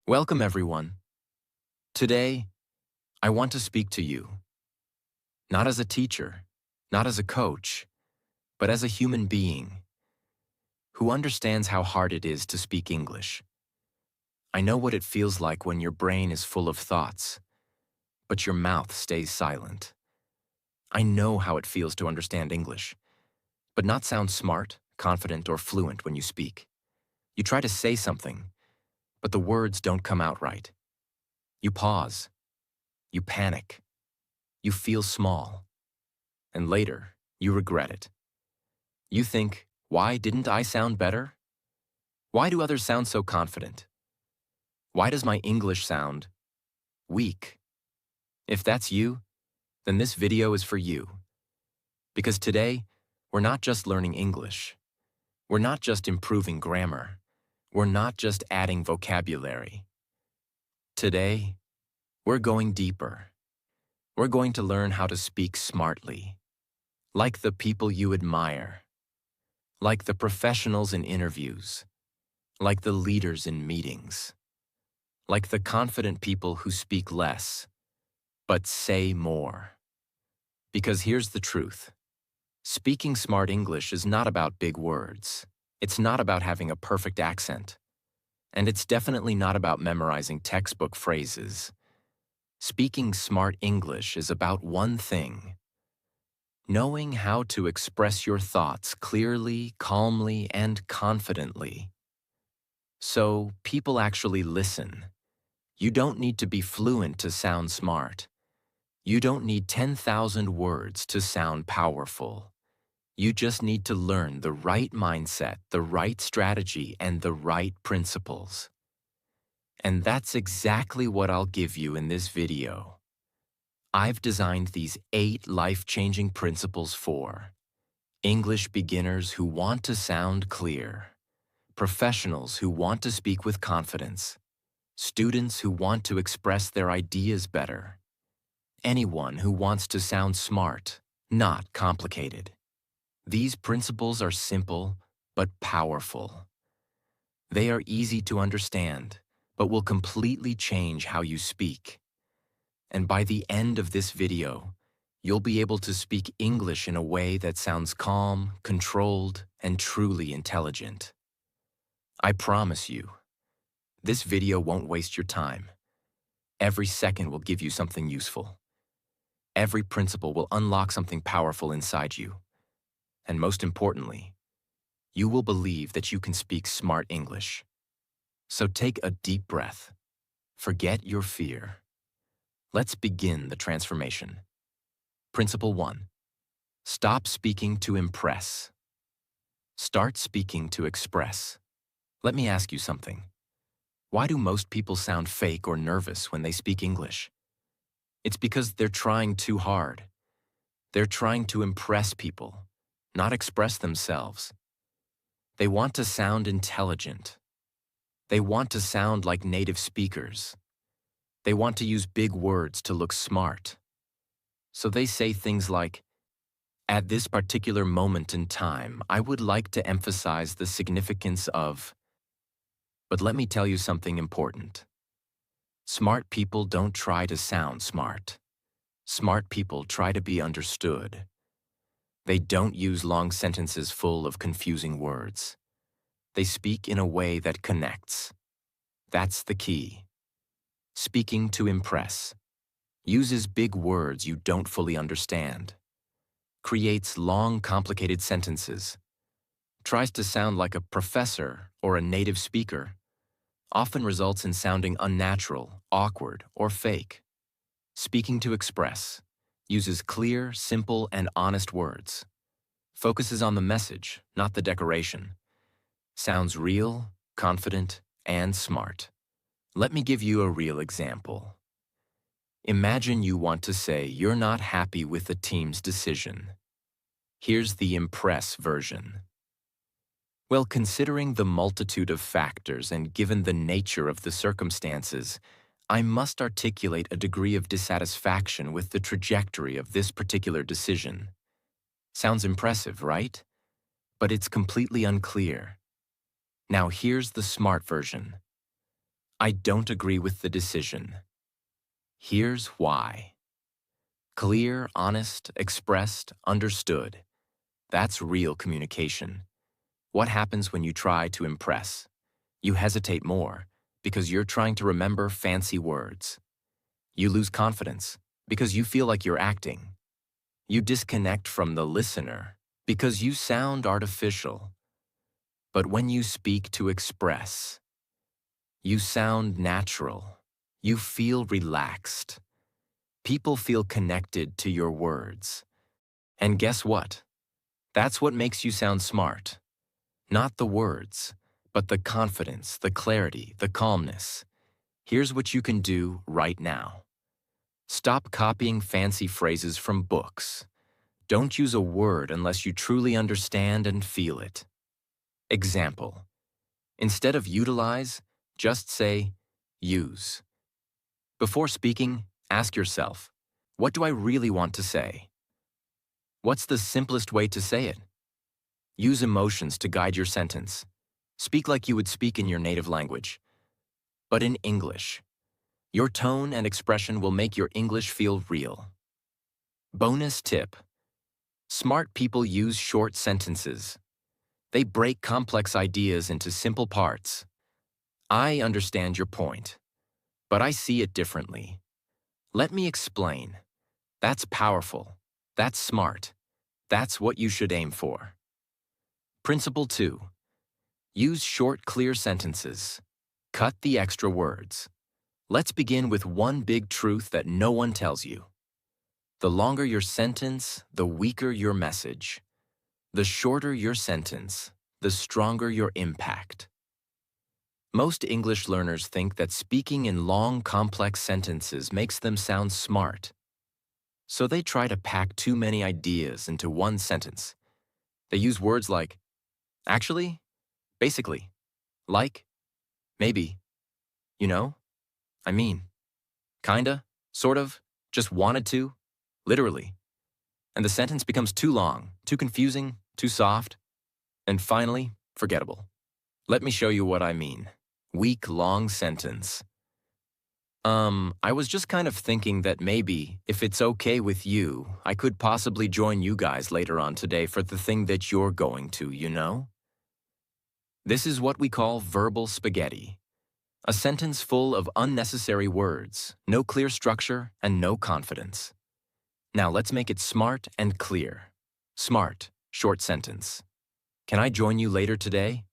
Welcome, everyone. Today, I want to speak to you, not as a teacher, not as a coach, but as a human being who understands how hard it is to speak English. I know what it feels like when your brain is full of thoughts, but your mouth stays silent. I know how it feels to understand English, but not sound smart, confident, or fluent when you speak. You try to say something, but the words don't come out right. You pause. You panic. You feel small. And later, you regret it. You think, why didn't I sound better? Why do others sound so confident? Why does my English sound weak? If that's you, then this video is for you. Because today, we're not just learning English. We're not just improving grammar. We're not just adding vocabulary. Today, we're going deeper. We're going to learn how to speak smartly, like the people you admire, like the professionals in interviews, like the leaders in meetings, like the confident people who speak less, but say more. Because here's the truth. Speaking smart English is not about big words. It's not about having a perfect accent. And it's definitely not about memorizing textbook phrases. Speaking smart English is about one thing: knowing how to express your thoughts clearly, calmly, and confidently. So people actually listen. You don't need to be fluent to sound smart. You don't need 10,000 words to sound powerful. You just need to learn the right mindset, the right strategy, and the right principles. And that's exactly what I'll give you in this video. I've designed these 8 life-changing principles for English beginners who want to sound clear, professionals who want to speak with confidence, students who want to express their ideas better, anyone who wants to sound smart, not complicated. These principles are simple but powerful. They are easy to understand, but will completely change how you speak. And by the end of this video, you'll be able to speak English in a way that sounds calm, controlled, and truly intelligent. I promise you, this video won't waste your time. Every second will give you something useful. Every principle will unlock something powerful inside you. And most importantly, you will believe that you can speak smart English. So take a deep breath. Forget your fear. Let's begin the transformation. Principle 1. Stop speaking to impress. Start speaking to express. Let me ask you something. Why do most people sound fake or nervous when they speak English? It's because they're trying too hard. They're trying to impress people, not express themselves. They want to sound intelligent. They want to sound like native speakers. They want to use big words to look smart. So they say things like, "At this particular moment in time, I would like to emphasize the significance of..." But let me tell you something important. Smart people don't try to sound smart. Smart people try to be understood. They don't use long sentences full of confusing words. They speak in a way that connects. That's the key. Speaking to impress. Uses big words you don't fully understand. Creates long, complicated sentences. Tries to sound like a professor or a native speaker. Often results in sounding unnatural, awkward, or fake. Speaking to express. Uses clear, simple, and honest words. Focuses on the message, not the decoration. Sounds real, confident, and smart. Let me give you a real example. Imagine you want to say you're not happy with the team's decision. Here's the impress version. Well, considering the multitude of factors and given the nature of the circumstances, I must articulate a degree of dissatisfaction with the trajectory of this particular decision. Sounds impressive, right? But it's completely unclear. Now here's the smart version. I don't agree with the decision. Here's why. Clear, honest, expressed, understood. That's real communication. What happens when you try to impress? You hesitate more because you're trying to remember fancy words. You lose confidence because you feel like you're acting. You disconnect from the listener because you sound artificial. But when you speak to express, you sound natural. You feel relaxed. People feel connected to your words. And guess what? That's what makes you sound smart. Not the words, but the confidence, the clarity, the calmness. Here's what you can do right now. Stop copying fancy phrases from books. Don't use a word unless you truly understand and feel it. Example. Instead of utilize, just say use. Before speaking, ask yourself, what do I really want to say? What's the simplest way to say it? Use emotions to guide your sentence. Speak like you would speak in your native language, but in English. Your tone and expression will make your English feel real. Bonus tip. Smart people use short sentences. They break complex ideas into simple parts. I understand your point, but I see it differently. Let me explain. That's powerful. That's smart. That's what you should aim for. Principle 2. Use short, clear sentences. Cut the extra words. Let's begin with one big truth that no one tells you. The longer your sentence, the weaker your message. The shorter your sentence, the stronger your impact. Most English learners think that speaking in long, complex sentences makes them sound smart. So they try to pack too many ideas into one sentence. They use words like actually, basically, like, maybe, you know, I mean, kinda, sort of, just wanted to, literally. And the sentence becomes too long, too confusing, too soft, and finally, forgettable. Let me show you what I mean. Weak, long sentence. I was just kind of thinking that maybe, if it's okay with you, I could possibly join you guys later on today for the thing that you're going to, you know? This is what we call verbal spaghetti. A sentence full of unnecessary words, no clear structure, and no confidence. Now let's make it smart and clear. Smart, short sentence. Can I join you later today?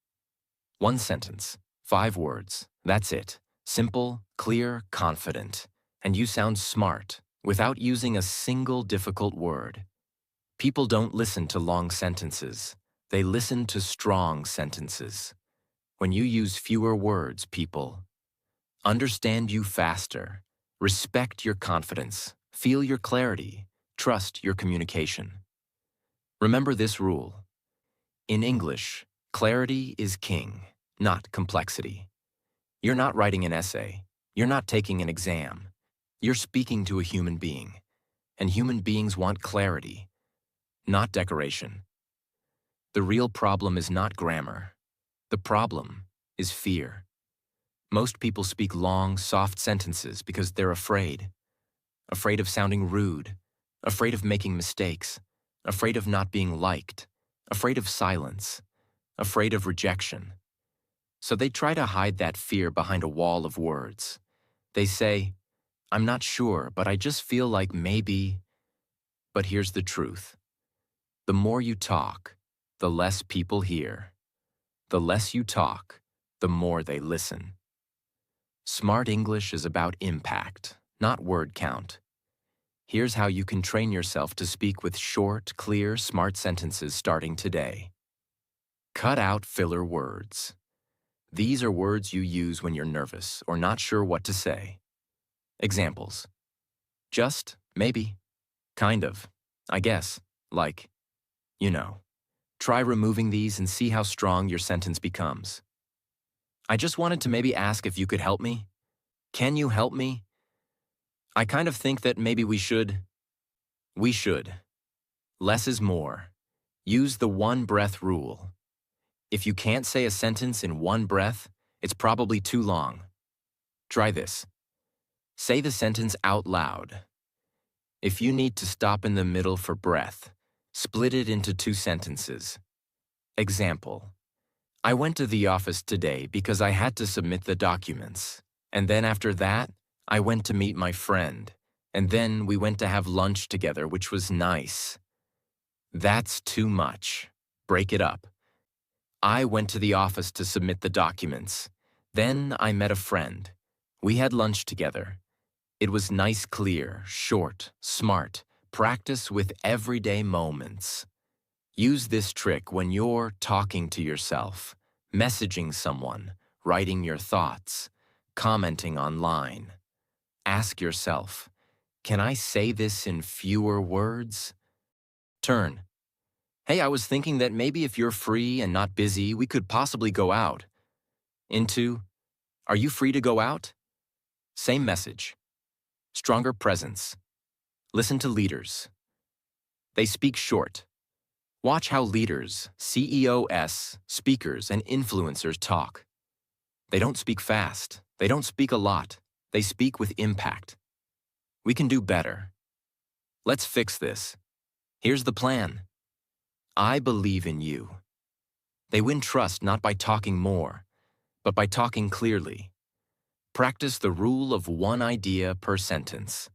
One sentence, 5 words, that's it. Simple, clear, confident. And you sound smart, without using a single difficult word. People don't listen to long sentences. They listen to strong sentences. When you use fewer words, people understand you faster, respect your confidence, feel your clarity, trust your communication. Remember this rule. In English, clarity is king, not complexity. You're not writing an essay. You're not taking an exam. You're speaking to a human being, and human beings want clarity, not decoration. The real problem is not grammar. The problem is fear. Most people speak long, soft sentences because they're afraid. Afraid of sounding rude, afraid of making mistakes, afraid of not being liked, afraid of silence, afraid of rejection. So they try to hide that fear behind a wall of words. They say, I'm not sure, but I just feel like maybe. But here's the truth. The more you talk, the less people hear. The less you talk, the more they listen. Smart English is about impact, not word count. Here's how you can train yourself to speak with short, clear, smart sentences starting today. Cut out filler words. These are words you use when you're nervous or not sure what to say. Examples. Just, maybe, kind of, I guess, like, you know. Try removing these and see how strong your sentence becomes. I just wanted to maybe ask if you could help me. Can you help me? I kind of think that maybe we should. We should. Less is more. Use the one breath rule. If you can't say a sentence in one breath, it's probably too long. Try this. Say the sentence out loud. If you need to stop in the middle for breath, split it into two sentences. Example. I went to the office today because I had to submit the documents. And then after that, I went to meet my friend. And then we went to have lunch together, which was nice. That's too much. Break it up. I went to the office to submit the documents. Then I met a friend. We had lunch together. It was nice, clear, short, smart. Practice with everyday moments. Use this trick when you're talking to yourself, messaging someone, writing your thoughts, commenting online. Ask yourself, can I say this in fewer words? Turn. Hey, I was thinking that maybe if you're free and not busy, we could possibly go out. Into, are you free to go out? Same message. Stronger presence. Listen to leaders. They speak short. Watch how leaders, CEOs, speakers, and influencers talk. They don't speak fast. They don't speak a lot. They speak with impact. We can do better. Let's fix this. Here's the plan. I believe in you. They win trust not by talking more, but by talking clearly. Practice the rule of one idea per sentence.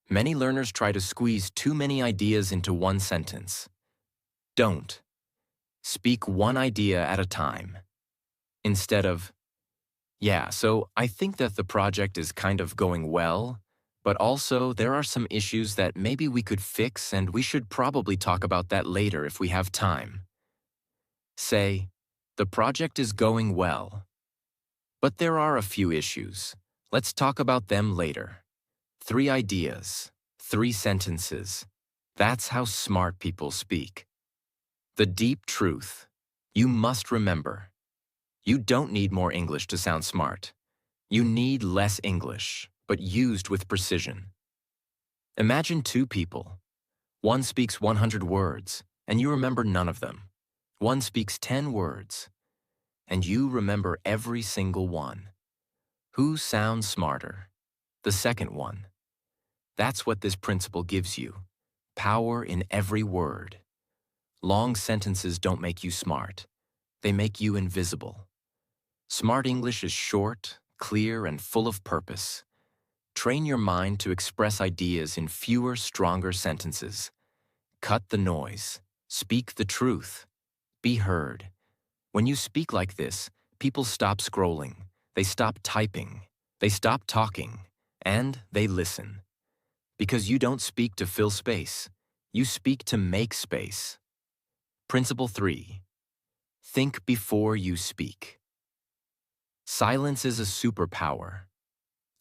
Many learners try to squeeze too many ideas into one sentence. Don't. Speak one idea at a time. Instead of, yeah, so I think that the project is kind of going well, but also there are some issues that maybe we could fix and we should probably talk about that later if we have time. Say, the project is going well, but there are a few issues. Let's talk about them later. 3 ideas, 3 sentences. That's how smart people speak. The deep truth. You must remember. You don't need more English to sound smart. You need less English, but used with precision. Imagine 2 people. One speaks 100 words, and you remember none of them. One speaks 10 words, and you remember every single one. Who sounds smarter? The second one. That's what this principle gives you. Power in every word. Long sentences don't make you smart. They make you invisible. Smart English is short, clear, and full of purpose. Train your mind to express ideas in fewer, stronger sentences. Cut the noise. Speak the truth. Be heard. When you speak like this, people stop scrolling. They stop typing. They stop talking. And they listen. Because you don't speak to fill space. You speak to make space. Principle 3. Think before you speak. Silence is a superpower.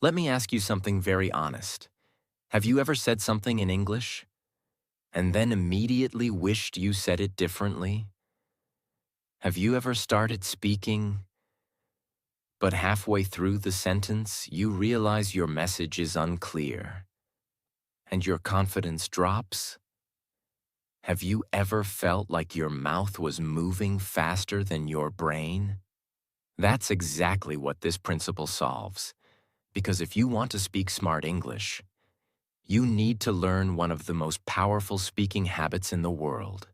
Let me ask you something very honest. Have you ever said something in English and then immediately wished you said it differently? Have you ever started speaking, but halfway through the sentence you realize your message is unclear and your confidence drops? Have you ever felt like your mouth was moving faster than your brain? That's exactly what this principle solves. Because if you want to speak smart English, you need to learn one of the most powerful speaking habits in the world.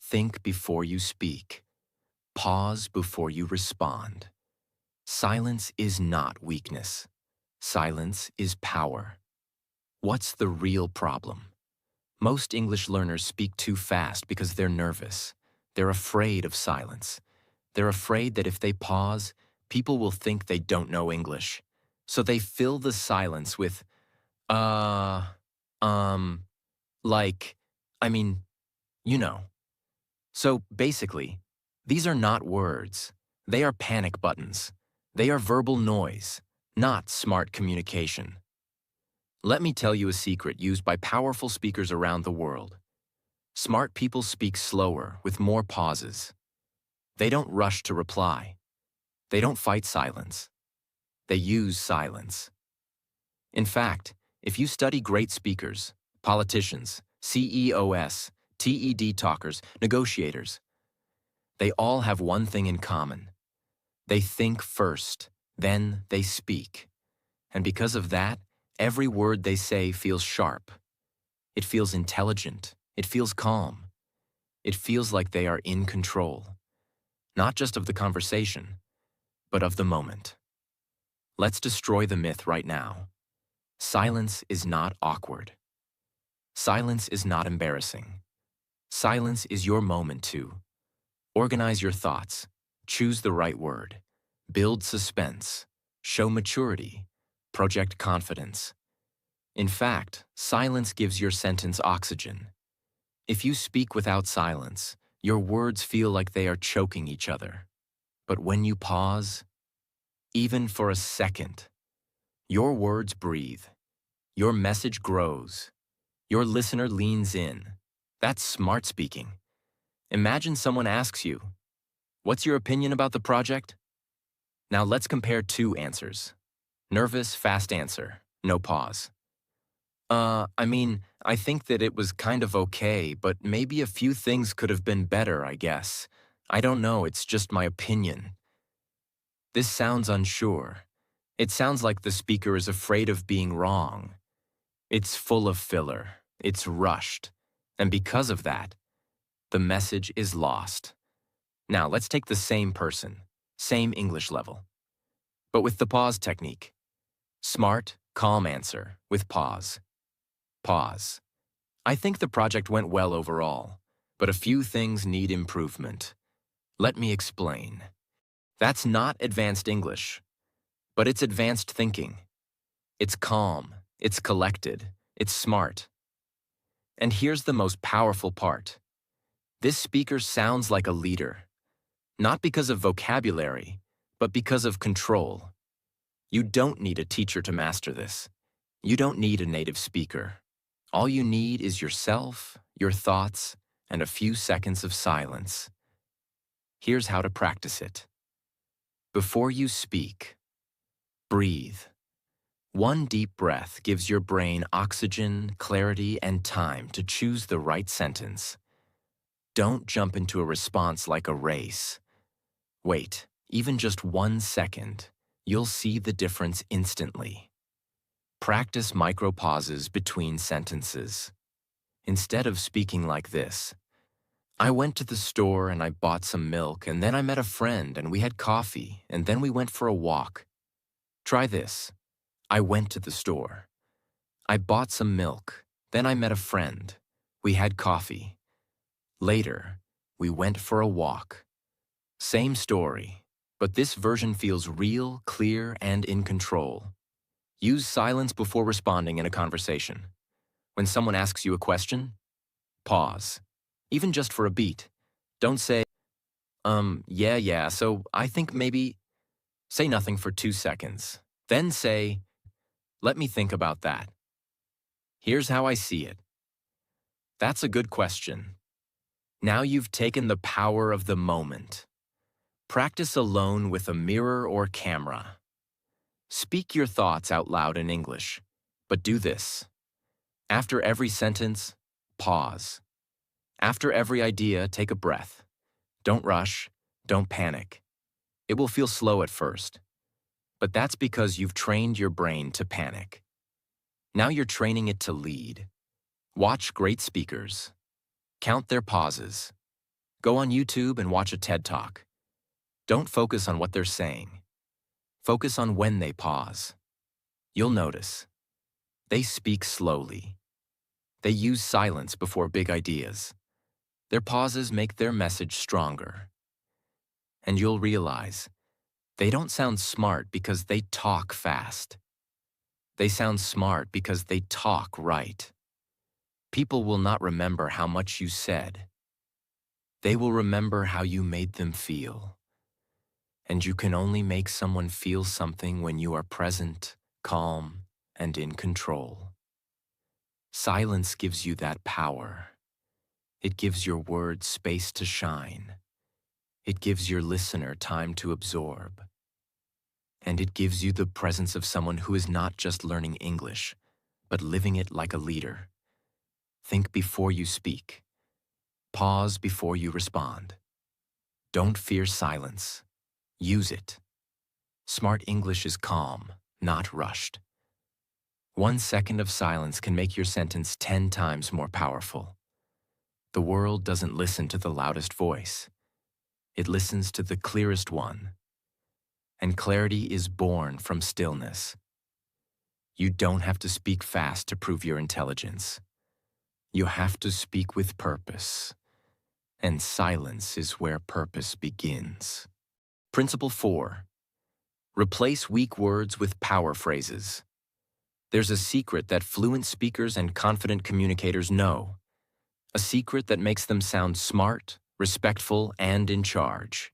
Think before you speak. Pause before you respond. Silence is not weakness. Silence is power. What's the real problem? Most English learners speak too fast because they're nervous. They're afraid of silence. They're afraid that if they pause, people will think they don't know English. So they fill the silence with, like, you know. So basically, these are not words. They are panic buttons. They are verbal noise, not smart communication. Let me tell you a secret used by powerful speakers around the world. Smart people speak slower, with more pauses. They don't rush to reply. They don't fight silence. They use silence. In fact, if you study great speakers, politicians, CEOs, TED talkers, negotiators, they all have one thing in common. They think first, Then they speak. And because of that, every word they say feels sharp. It feels intelligent. It feels calm. It feels like they are in control, not just of the conversation, but of the moment. Let's destroy the myth right now. Silence is not awkward. Silence is not embarrassing. Silence is your moment to organize your thoughts, choose the right word, build suspense, show maturity, project confidence. In fact, silence gives your sentence oxygen. If you speak without silence, your words feel like they are choking each other. But when you pause, even for a second, your words breathe, your message grows, your listener leans in. That's smart speaking. Imagine someone asks you, "What's your opinion about the project?" Now let's compare two answers. Nervous, fast answer, no pause. I think that it was kind of okay, but maybe a few things could have been better, I guess. I don't know, it's just my opinion. This sounds unsure. It sounds like the speaker is afraid of being wrong. It's full of filler. It's rushed. And because of that, the message is lost. Now, let's take the same person, same English level, but with the pause technique. Smart, calm answer with pause. Pause. I think the project went well overall, but a few things need improvement. Let me explain. That's not advanced English, but it's advanced thinking. It's calm, it's collected, it's smart. And here's the most powerful part. This speaker sounds like a leader, not because of vocabulary, but because of control. You don't need a teacher to master this. You don't need a native speaker. All you need is yourself, your thoughts, and a few seconds of silence. Here's how to practice it. Before you speak, breathe. One deep breath gives your brain oxygen, clarity, and time to choose the right sentence. Don't jump into a response like a race. Wait, even just 1 second. You'll see the difference instantly. Practice micro pauses between sentences. Instead of speaking like this, "I went to the store and I bought some milk, and then I met a friend and we had coffee, and then we went for a walk." Try this. I went to the store. I bought some milk. Then I met a friend. We had coffee. Later, we went for a walk. Same story, but this version feels real, clear, and in control. Use silence before responding in a conversation. When someone asks you a question, pause. Even just for a beat. Don't say, yeah, so I think maybe. Say nothing for 2 seconds. Then say, "Let me think about that. Here's how I see it." That's a good question. Now you've taken the power of the moment. Practice alone with a mirror or camera. Speak your thoughts out loud in English, but do this. After every sentence, pause. After every idea, take a breath. Don't rush, don't panic. It will feel slow at first, but that's because you've trained your brain to panic. Now you're training it to lead. Watch great speakers. Count their pauses. Go on YouTube and watch a TED Talk. Don't focus on what they're saying. Focus on when they pause. You'll notice. They speak slowly. They use silence before big ideas. Their pauses make their message stronger. And you'll realize, they don't sound smart because they talk fast. They sound smart because they talk right. People will not remember how much you said. They will remember how you made them feel. And you can only make someone feel something when you are present, calm, and in control. Silence gives you that power. It gives your words space to shine. It gives your listener time to absorb. And it gives you the presence of someone who is not just learning English, but living it like a leader. Think before you speak. Pause before you respond. Don't fear silence. Use it. Smart English is calm, not rushed. 1 second of silence can make your sentence 10 times more powerful. The world doesn't listen to the loudest voice. It listens to the clearest one. And clarity is born from stillness. You don't have to speak fast to prove your intelligence. You have to speak with purpose. And silence is where purpose begins. Principle 4. Replace weak words with power phrases. There's a secret that fluent speakers and confident communicators know. A secret that makes them sound smart, respectful, and in charge,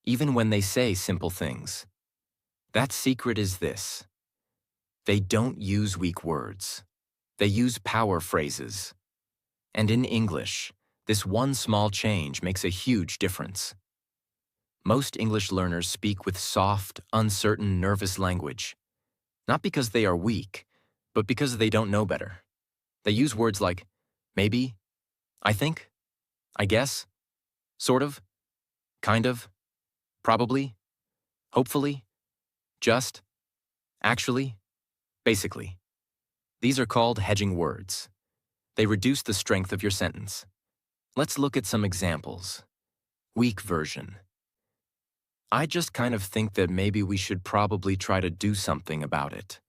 even when they say simple things. That secret is this: they don't use weak words. They use power phrases. And in English, this one small change makes a huge difference. Most English learners speak with soft, uncertain, nervous language, not because they are weak, but because they don't know better. They use words like maybe, I think, I guess, sort of, kind of, probably, hopefully, just, actually, basically. These are called hedging words. They reduce the strength of your sentence. Let's look at some examples. Weak version. I just kind of think that maybe we should probably try to do something about it.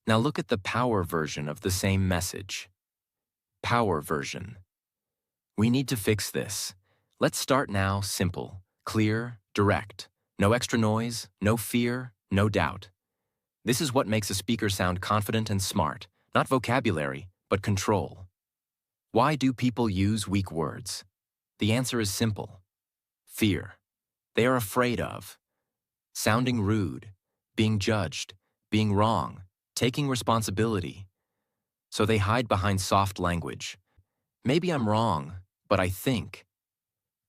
Now look at the power version of the same message. Power version. We need to fix this. Let's start now simple, clear, direct. No extra noise, no fear, no doubt. This is what makes a speaker sound confident and smart, not vocabulary, but control. Why do people use weak words? The answer is simple. Fear. They are afraid of sounding rude, being judged, being wrong, taking responsibility. So they hide behind soft language. Maybe I'm wrong, but I think.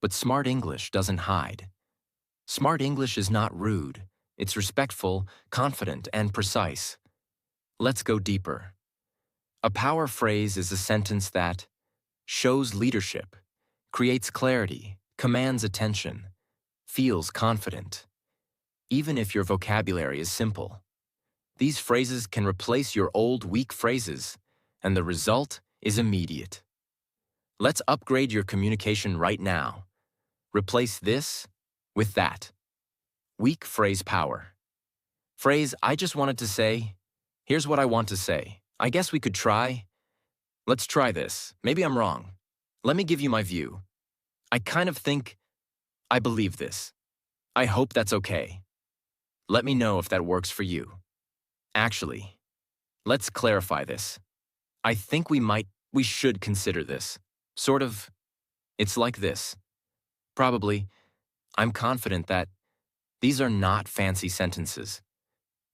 But smart English doesn't hide. Smart English is not rude. It's respectful, confident, and precise. Let's go deeper. A power phrase is a sentence that shows leadership, creates clarity, commands attention, feels confident, even if your vocabulary is simple. These phrases can replace your old weak phrases, and the result is immediate. Let's upgrade your communication right now. Replace this with that. Weak phrase power. Phrase, I just wanted to say, here's what I want to say. I guess we could try. Let's try this. Maybe I'm wrong. Let me give you my view. I kind of think I believe this. I hope that's okay. Let me know if that works for you. Actually, let's clarify this. I think we should consider this. Sort of, it's like this. Probably, I'm confident that these are not fancy sentences,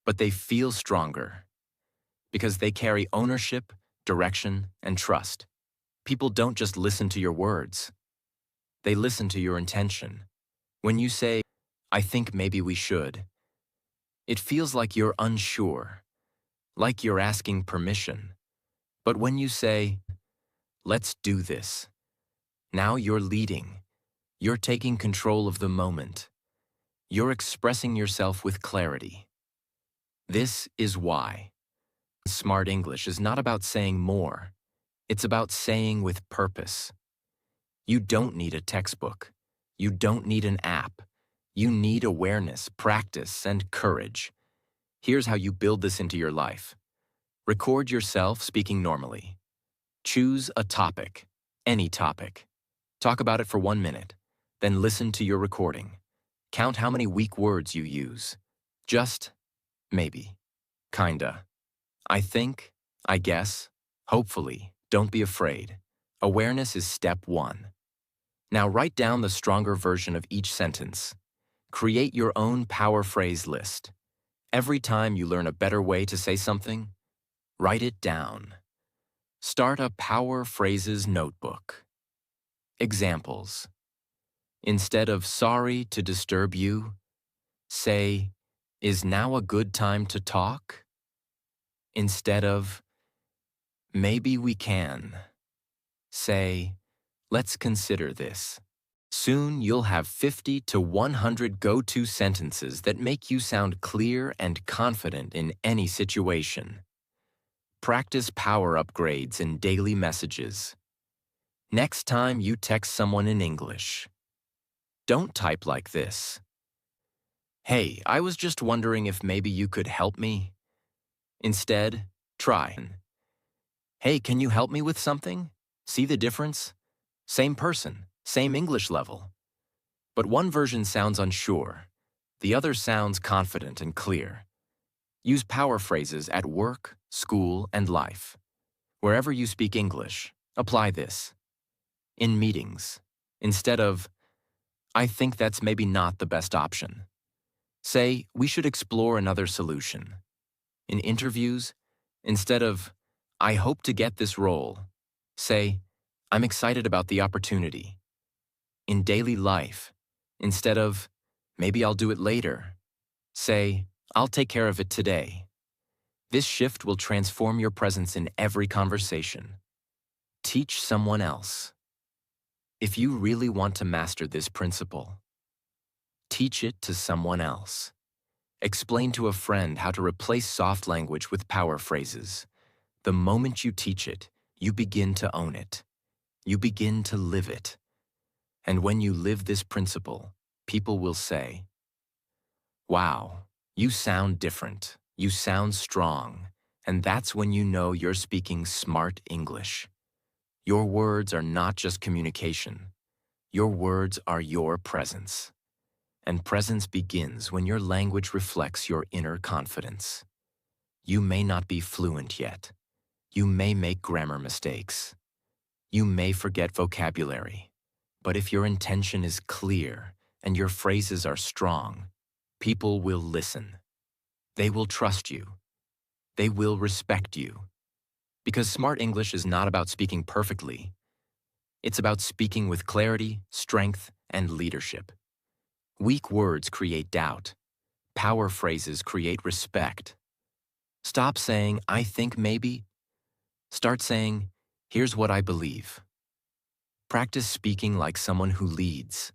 but they feel stronger because they carry ownership, direction, and trust. People don't just listen to your words. They listen to your intention. When you say, I think maybe we should, it feels like you're unsure, like you're asking permission. But when you say, let's do this, now you're leading. You're taking control of the moment. You're expressing yourself with clarity. This is why smart English is not about saying more. It's about saying with purpose. You don't need a textbook. You don't need an app. You need awareness, practice, and courage. Here's how you build this into your life. Record yourself speaking normally. Choose a topic, any topic. Talk about it for 1 minute. Then listen to your recording. Count how many weak words you use. Just, maybe, kinda. I think, I guess, hopefully. Don't be afraid. Awareness is step 1. Now write down the stronger version of each sentence. Create your own power phrase list. Every time you learn a better way to say something, write it down. Start a power phrases notebook. Examples. Instead of sorry to disturb you, say, is now a good time to talk? Instead of maybe we can, say, let's consider this. Soon you'll have 50 to 100 go-to sentences that make you sound clear and confident in any situation. Practice power upgrades in daily messages. Next time you text someone in English, don't type like this. "Hey, I was just wondering if maybe you could help me." Instead, try, "Hey, can you help me with something?" See the difference? Same person, same English level. But one version sounds unsure. The other sounds confident and clear. Use power phrases at work, school, and life. Wherever you speak English, apply this. In meetings, instead of, "I think that's maybe not the best option," say, "We should explore another solution." In interviews, instead of, "I hope to get this role," say, "I'm excited about the opportunity." In daily life, instead of, "Maybe I'll do it later," say, "I'll take care of it today." This shift will transform your presence in every conversation. Teach someone else. If you really want to master this principle, teach it to someone else. Explain to a friend how to replace soft language with power phrases. The moment you teach it, you begin to own it. You begin to live it. And when you live this principle, people will say, "Wow, you sound different. You sound strong." And that's when you know you're speaking smart English. Your words are not just communication. Your words are your presence. And presence begins when your language reflects your inner confidence. You may not be fluent yet. You may make grammar mistakes. You may forget vocabulary. But if your intention is clear and your phrases are strong, people will listen. They will trust you. They will respect you. Because smart English is not about speaking perfectly. It's about speaking with clarity, strength, and leadership. Weak words create doubt. Power phrases create respect. Stop saying, "I think maybe." Start saying, "Here's what I believe." Practice speaking like someone who leads.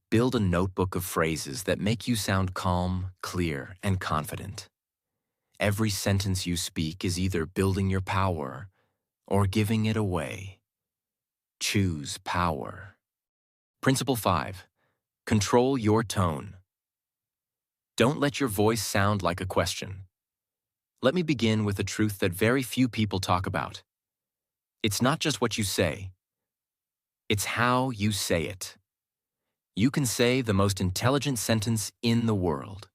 Build a notebook of phrases that make you sound calm, clear, and confident. Every sentence you speak is either building your power or giving it away. Choose power. Principle 5. Control your tone. Don't let your voice sound like a question. Let me begin with a truth that very few people talk about. It's not just what you say. It's how you say it. You can say the most intelligent sentence in the world.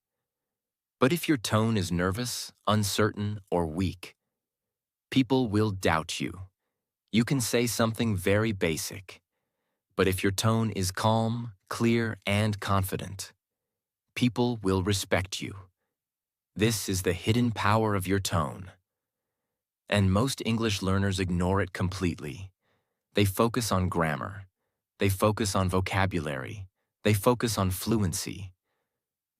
But if your tone is nervous, uncertain, or weak, people will doubt you. You can say something very basic. But if your tone is calm, clear, and confident, people will respect you. This is the hidden power of your tone. And most English learners ignore it completely. They focus on grammar. They focus on vocabulary. They focus on fluency.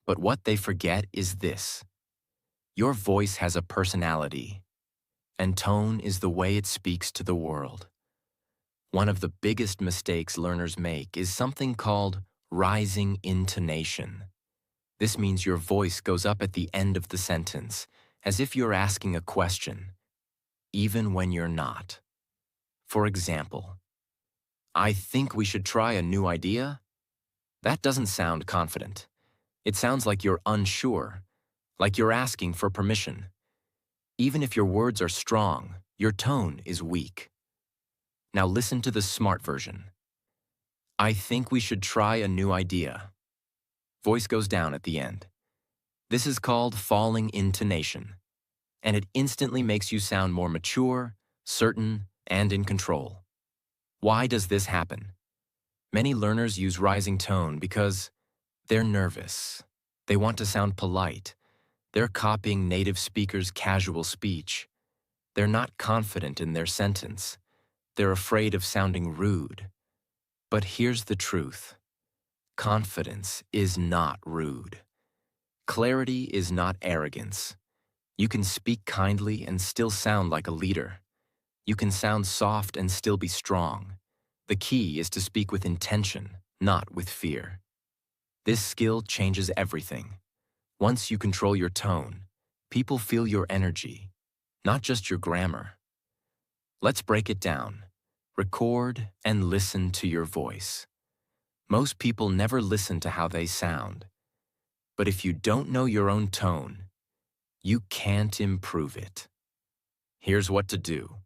But what they forget is this. Your voice has a personality, and tone is the way it speaks to the world. One of the biggest mistakes learners make is something called rising intonation. This means your voice goes up at the end of the sentence, as if you're asking a question, even when you're not. For example, "I think we should try a new idea." That doesn't sound confident. It sounds like you're unsure, like you're asking for permission. Even if your words are strong, your tone is weak. Now listen to the smart version. "I think we should try a new idea." Voice goes down at the end. This is called falling intonation, and it instantly makes you sound more mature, certain, and in control. Why does this happen? Many learners use rising tone because they're nervous. They want to sound polite. They're copying native speakers' casual speech. They're not confident in their sentence. They're afraid of sounding rude. But here's the truth. Confidence is not rude. Clarity is not arrogance. You can speak kindly and still sound like a leader. You can sound soft and still be strong. The key is to speak with intention, not with fear. This skill changes everything. Once you control your tone, people feel your energy, not just your grammar. Let's break it down. Record and listen to your voice. Most people never listen to how they sound. But if you don't know your own tone, you can't improve it. Here's what to do.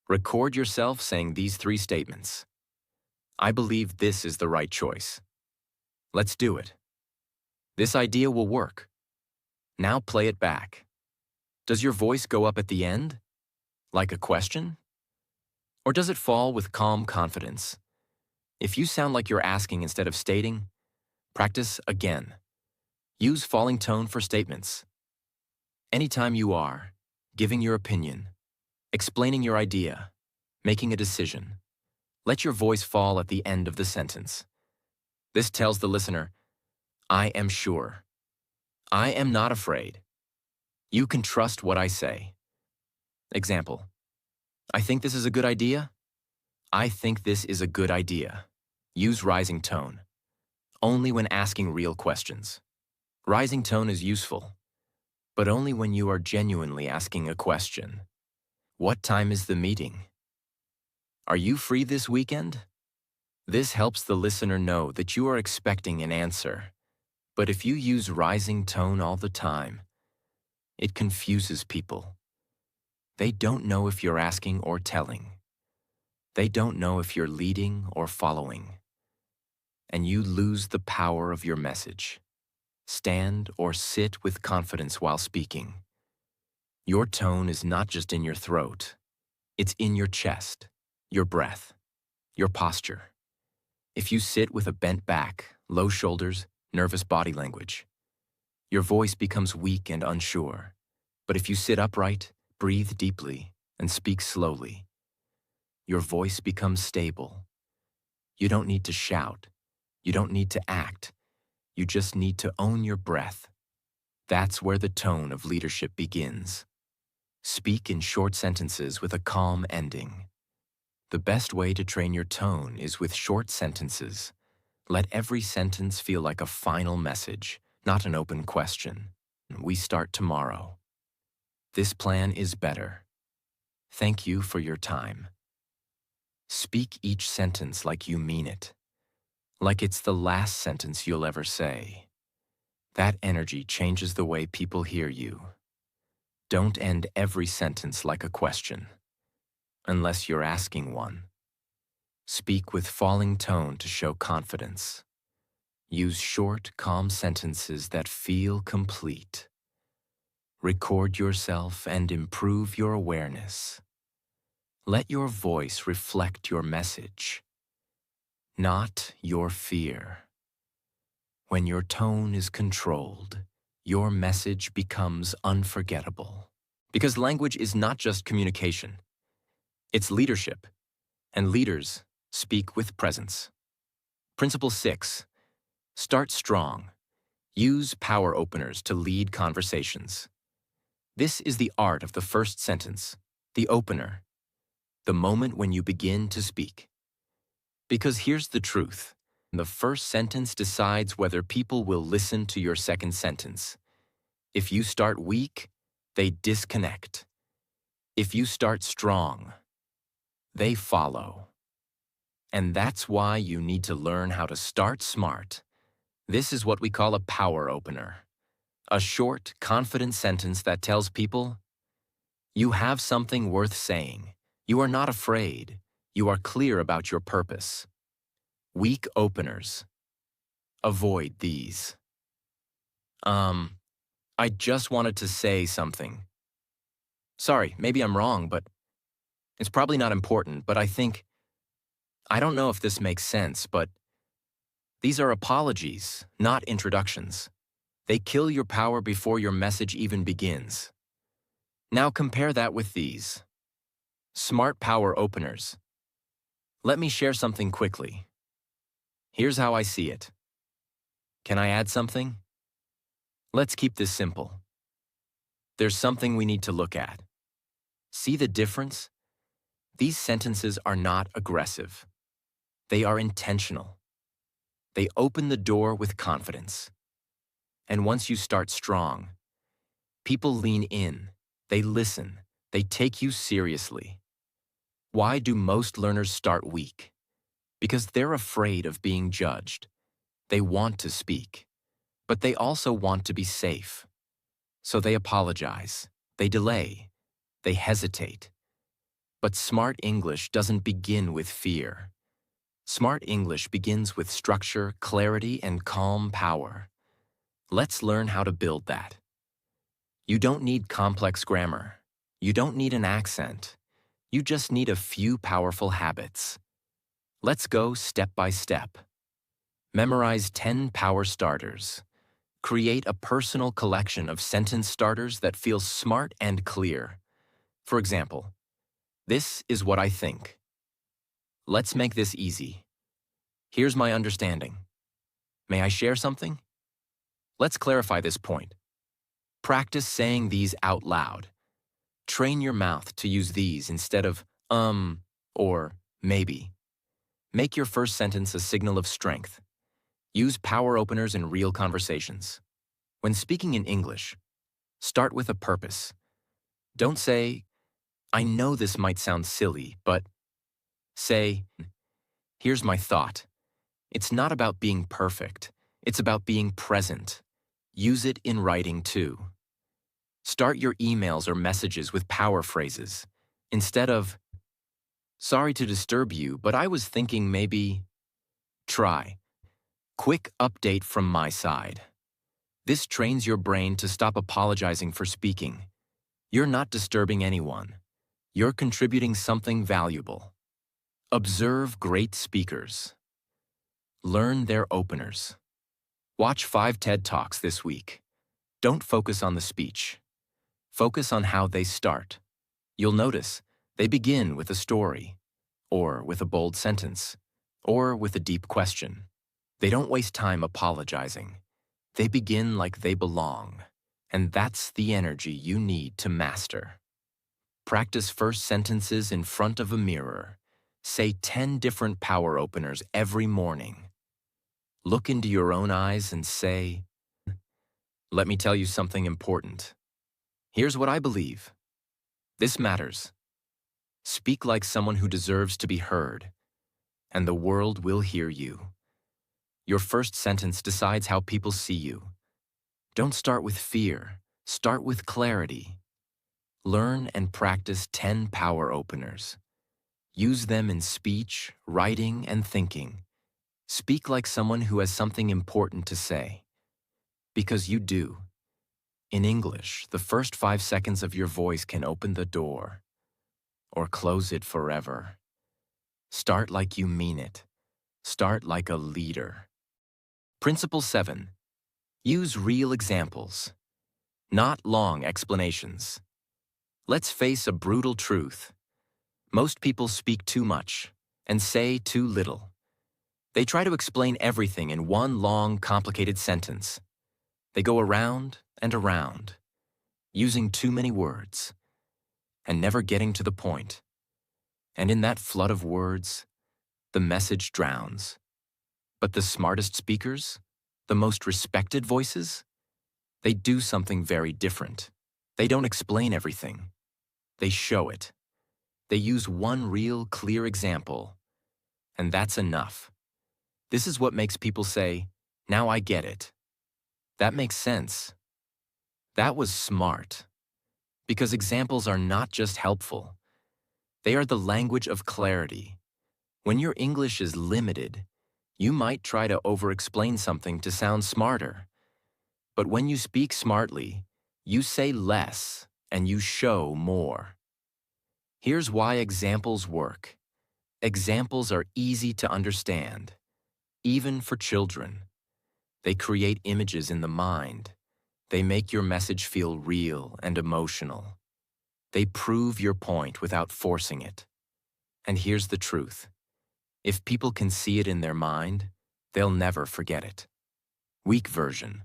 Record yourself saying these 3 statements. I believe this is the right choice. Let's do it. This idea will work. Now play it back. Does your voice go up at the end? Like a question? Or does it fall with calm confidence? If you sound like you're asking instead of stating, practice again. Use falling tone for statements. Anytime you are giving your opinion, explaining your idea, making a decision, let your voice fall at the end of the sentence. This tells the listener, I am sure. I am not afraid. You can trust what I say. Example, I think this is a good idea. I think this is a good idea. Use rising tone. Only when asking real questions. Rising tone is useful, but only when you are genuinely asking a question. What time is the meeting? Are you free this weekend? This helps the listener know that you are expecting an answer. But if you use rising tone all the time, it confuses people. They don't know if you're asking or telling. They don't know if you're leading or following. And you lose the power of your message. Stand or sit with confidence while speaking. Your tone is not just in your throat. It's in your chest, your breath, your posture. If you sit with a bent back, low shoulders, nervous body language, your voice becomes weak and unsure. But if you sit upright, breathe deeply, and speak slowly, your voice becomes stable. You don't need to shout. You don't need to act. You just need to own your breath. That's where the tone of leadership begins. Speak in short sentences with a calm ending. The best way to train your tone is with short sentences. Let every sentence feel like a final message, not an open question. We start tomorrow. This plan is better. Thank you for your time. Speak each sentence like you mean it, like it's the last sentence you'll ever say. That energy changes the way people hear you. Don't end every sentence like a question, unless you're asking one. Speak with falling tone to show confidence. Use short, calm sentences that feel complete. Record yourself and improve your awareness. Let your voice reflect your message, not your fear. When your tone is controlled, your message becomes unforgettable. Because language is not just communication. It's leadership, and leaders speak with presence. Principle 6. Start strong. Use power openers to lead conversations. This is the art of the first sentence, the opener, the moment when you begin to speak. Because here's the truth. The first sentence decides whether people will listen to your second sentence. If you start weak, they disconnect. If you start strong, they follow. And that's why you need to learn how to start smart. This is what we call a power opener. A short, confident sentence that tells people, you have something worth saying. You are not afraid. You are clear about your purpose. Weak openers. Avoid these. I just wanted to say something. Sorry, maybe I'm wrong, but it's probably not important, but I don't know if this makes sense, but these are apologies, not introductions. They kill your power before your message even begins. Now compare that with these. Smart power openers. Let me share something quickly. Here's how I see it. Can I add something? Let's keep this simple. There's something we need to look at. See the difference? These sentences are not aggressive. They are intentional. They open the door with confidence. And once you start strong, people lean in, they listen, they take you seriously. Why do most learners start weak? Because they're afraid of being judged. They want to speak, but they also want to be safe. So they apologize, they delay, they hesitate. But smart English doesn't begin with fear. Smart English begins with structure, clarity, and calm power. Let's learn how to build that. You don't need complex grammar. You don't need an accent. You just need a few powerful habits. Let's go step by step. Memorize 10 power starters. Create a personal collection of sentence starters that feel smart and clear. For example, this is what I think. Let's make this easy. Here's my understanding. May I share something? Let's clarify this point. Practice saying these out loud. Train your mouth to use these instead of or maybe. Make your first sentence a signal of strength. Use power openers in real conversations. When speaking in English, start with a purpose. Don't say, I know this might sound silly, but say, here's my thought. It's not about being perfect. It's about being present. Use it in writing too. Start your emails or messages with power phrases. Instead of, sorry to disturb you, but I was thinking maybe, try. Quick update from my side. This trains your brain to stop apologizing for speaking. You're not disturbing anyone. You're contributing something valuable. Observe great speakers. Learn their openers. Watch 5 TED Talks this week. Don't focus on the speech. Focus on how they start. You'll notice they begin with a story, or with a bold sentence, or with a deep question. They don't waste time apologizing. They begin like they belong, and that's the energy you need to master. Practice first sentences in front of a mirror. Say 10 different power openers every morning. Look into your own eyes and say, let me tell you something important. Here's what I believe. This matters. Speak like someone who deserves to be heard, and the world will hear you. Your first sentence decides how people see you. Don't start with fear. Start with clarity. Learn and practice 10 power openers. Use them in speech, writing, and thinking. Speak like someone who has something important to say. Because you do. In English, the first 5 seconds of your voice can open the door, or close it forever. Start like you mean it. Start like a leader. Principle 7. Use real examples, not long explanations. Let's face a brutal truth. Most people speak too much and say too little. They try to explain everything in one long, complicated sentence. They go around and around, using too many words, and never getting to the point. And in that flood of words, the message drowns. But the smartest speakers, the most respected voices, they do something very different. They don't explain everything. They show it. They use one real, clear example, and that's enough. This is what makes people say, now I get it. That makes sense. That was smart. Because examples are not just helpful. They are the language of clarity. When your English is limited, you might try to over-explain something to sound smarter. But when you speak smartly, you say less and you show more. Here's why examples work. Examples are easy to understand, even for children. They create images in the mind. They make your message feel real and emotional. They prove your point without forcing it. And here's the truth. If people can see it in their mind, they'll never forget it. Weak version.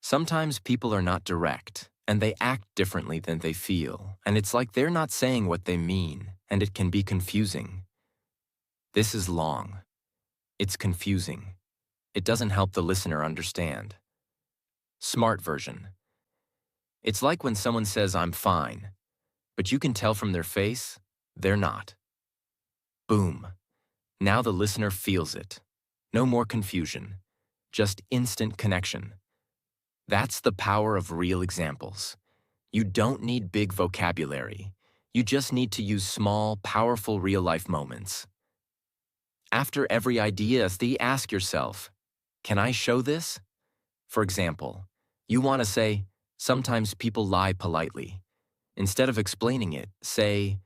Sometimes people are not direct, and they act differently than they feel, and it's like they're not saying what they mean, and it can be confusing. This is long. It's confusing. It doesn't help the listener understand. Smart version. It's like when someone says, "I'm fine," but you can tell from their face, they're not. Boom. Now the listener feels it. No more confusion. Just instant connection. That's the power of real examples. You don't need big vocabulary. You just need to use small, powerful real-life moments. After every idea, ask yourself, can I show this? For example, you want to say, sometimes people lie politely. Instead of explaining it, say,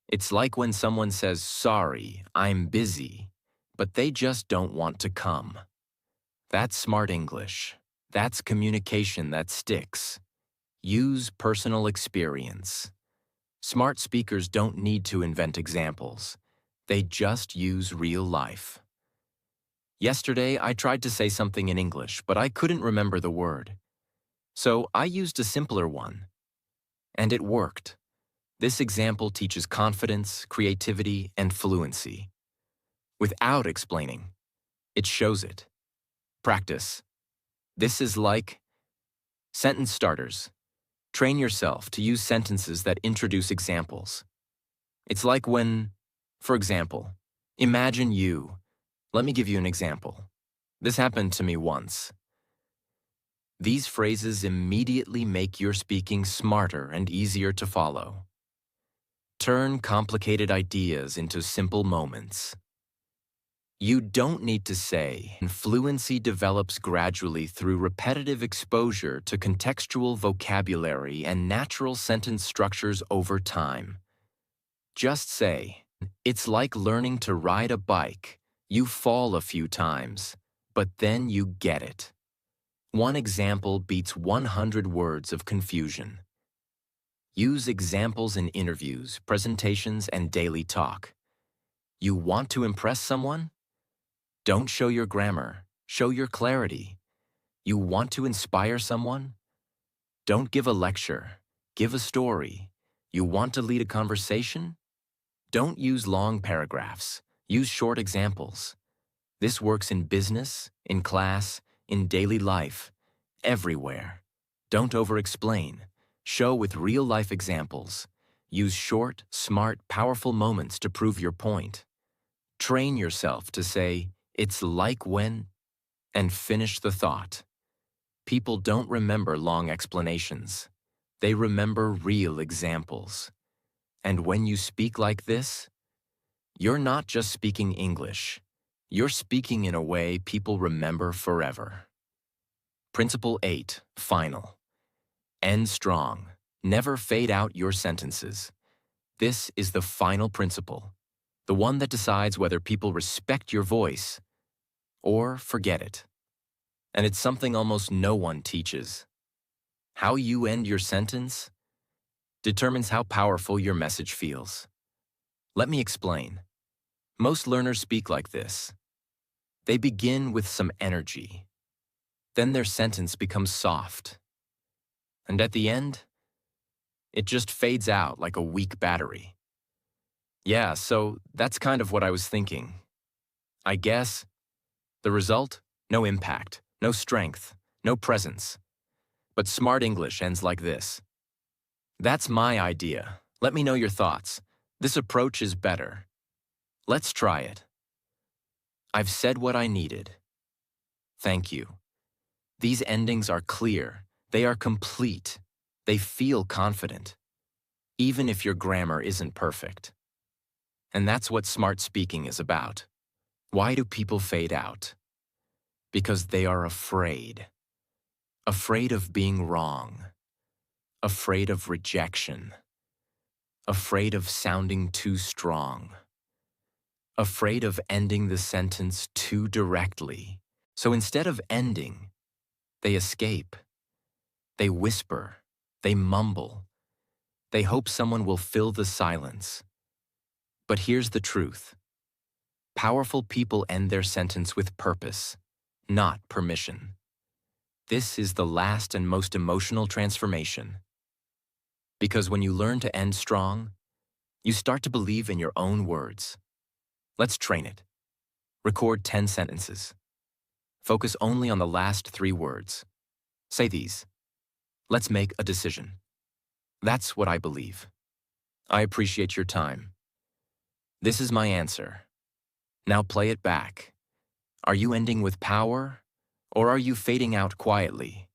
it's like when someone says, sorry, I'm busy, but they just don't want to come. That's smart English. That's communication that sticks. Use personal experience. Smart speakers don't need to invent examples. They just use real life. Yesterday, I tried to say something in English, but I couldn't remember the word. So I used a simpler one. And it worked. This example teaches confidence, creativity, and fluency. Without explaining, it shows it. Practice. This is like sentence starters. Train yourself to use sentences that introduce examples. It's like when, for example, imagine you. Let me give you an example. This happened to me once. These phrases immediately make your speaking smarter and easier to follow. Turn complicated ideas into simple moments. You don't need to say, and fluency develops gradually through repetitive exposure to contextual vocabulary and natural sentence structures over time. Just say, it's like learning to ride a bike. You fall a few times, but then you get it. One example beats 100 words of confusion. Use examples in interviews, presentations, and daily talk. You want to impress someone? Don't show your grammar, show your clarity. You want to inspire someone? Don't give a lecture, give a story. You want to lead a conversation? Don't use long paragraphs, use short examples. This works in business, in class, in daily life, everywhere. Don't over-explain. Show with real-life examples. Use short, smart, powerful moments to prove your point. Train yourself to say, it's like when, and finish the thought. People don't remember long explanations. They remember real examples. And when you speak like this, you're not just speaking English. You're speaking in a way people remember forever. Principle 8, final. End strong. Never fade out your sentences. This is the final principle, the one that decides whether people respect your voice or forget it. And it's something almost no one teaches. How you end your sentence determines how powerful your message feels. Let me explain. Most learners speak like this. They begin with some energy. Then their sentence becomes soft. And at the end, it just fades out like a weak battery. Yeah, so that's kind of what I was thinking. I guess the result? No impact, no strength, no presence. But smart English ends like this. That's my idea. Let me know your thoughts. This approach is better. Let's try it. I've said what I needed. Thank you. These endings are clear. They are complete. They feel confident, even if your grammar isn't perfect. And that's what smart speaking is about. Why do people fade out? Because they are afraid. Afraid of being wrong. Afraid of rejection. Afraid of sounding too strong. Afraid of ending the sentence too directly. So instead of ending, they escape. They whisper. They mumble. They hope someone will fill the silence. But here's the truth. Powerful people end their sentence with purpose, not permission. This is the last and most emotional transformation. Because when you learn to end strong, you start to believe in your own words. Let's train it. Record 10 sentences. Focus only on the last 3 words. Say these. Let's make a decision. That's what I believe. I appreciate your time. This is my answer. Now play it back. Are you ending with power, or are you fading out quietly?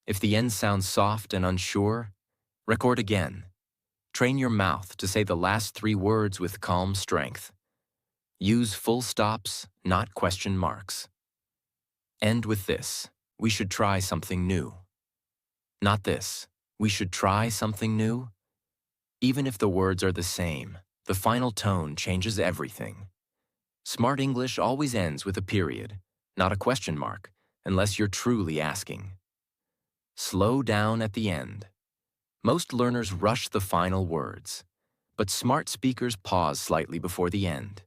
If the end sounds soft and unsure, record again. Train your mouth to say the last 3 words with calm strength. Use full stops, not question marks. End with this. We should try something new. Not this. We should try something new. Even if the words are the same, the final tone changes everything. Smart English always ends with a period, not a question mark, unless you're truly asking. Slow down at the end. Most learners rush the final words, but smart speakers pause slightly before the end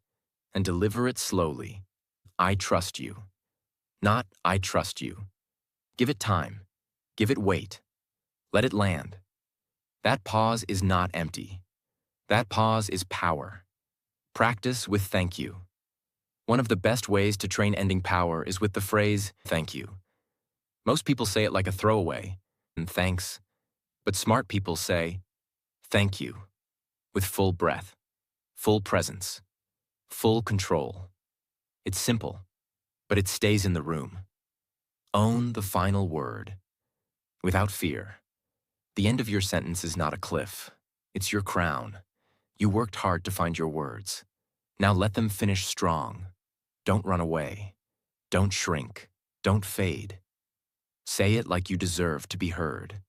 and deliver it slowly. I trust you. Not I trust you. Give it time. Give it weight. Let it land. That pause is not empty. That pause is power. Practice with thank you. One of the best ways to train ending power is with the phrase, thank you. Most people say it like a throwaway, and thanks, but smart people say, thank you, with full breath, full presence, full control. It's simple, but it stays in the room. Own the final word, without fear. The end of your sentence is not a cliff. It's your crown. You worked hard to find your words. Now let them finish strong. Don't run away. Don't shrink. Don't fade. Say it like you deserve to be heard.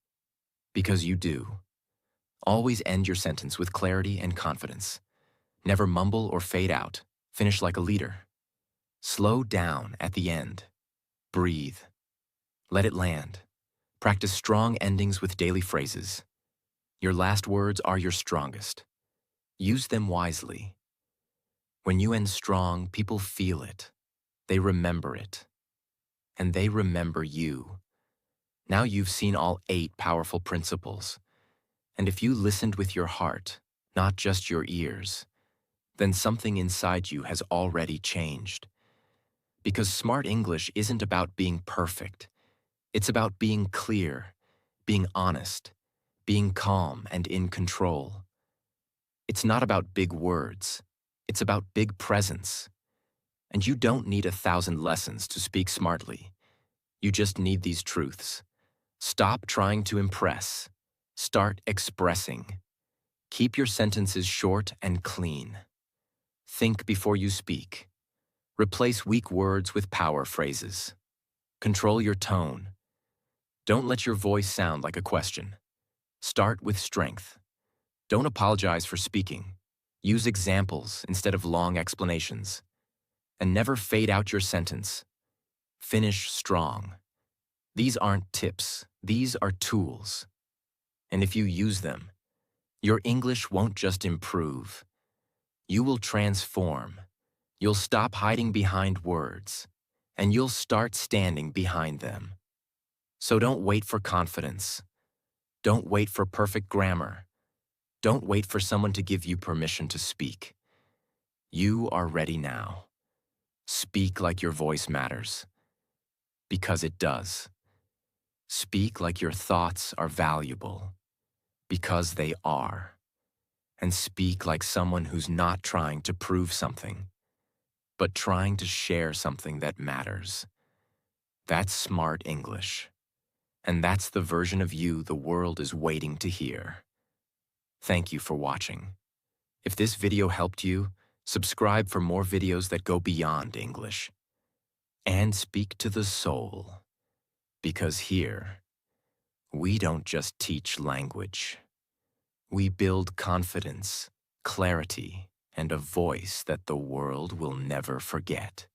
Because you do. Always end your sentence with clarity and confidence. Never mumble or fade out. Finish like a leader. Slow down at the end. Breathe. Let it land. Practice strong endings with daily phrases. Your last words are your strongest. Use them wisely. When you end strong, people feel it. They remember it. And they remember you. Now you've seen all 8 powerful principles. And if you listened with your heart, not just your ears, then something inside you has already changed. Because smart English isn't about being perfect. It's about being clear, being honest, being calm and in control. It's not about big words. It's about big presence. And you don't need 1,000 lessons to speak smartly. You just need these truths. Stop trying to impress. Start expressing. Keep your sentences short and clean. Think before you speak. Replace weak words with power phrases. Control your tone. Don't let your voice sound like a question. Start with strength. Don't apologize for speaking. Use examples instead of long explanations. And never fade out your sentence. Finish strong. These aren't tips. These are tools. And if you use them, your English won't just improve. You will transform. You'll stop hiding behind words, and you'll start standing behind them. So don't wait for confidence. Don't wait for perfect grammar. Don't wait for someone to give you permission to speak. You are ready now. Speak like your voice matters. Because it does. Speak like your thoughts are valuable. Because they are. And speak like someone who's not trying to prove something, but trying to share something that matters. That's smart English. And that's the version of you the world is waiting to hear. Thank you for watching. If this video helped you, subscribe for more videos that go beyond English. And speak to the soul. Because here, we don't just teach language. We build confidence, clarity, and a voice that the world will never forget.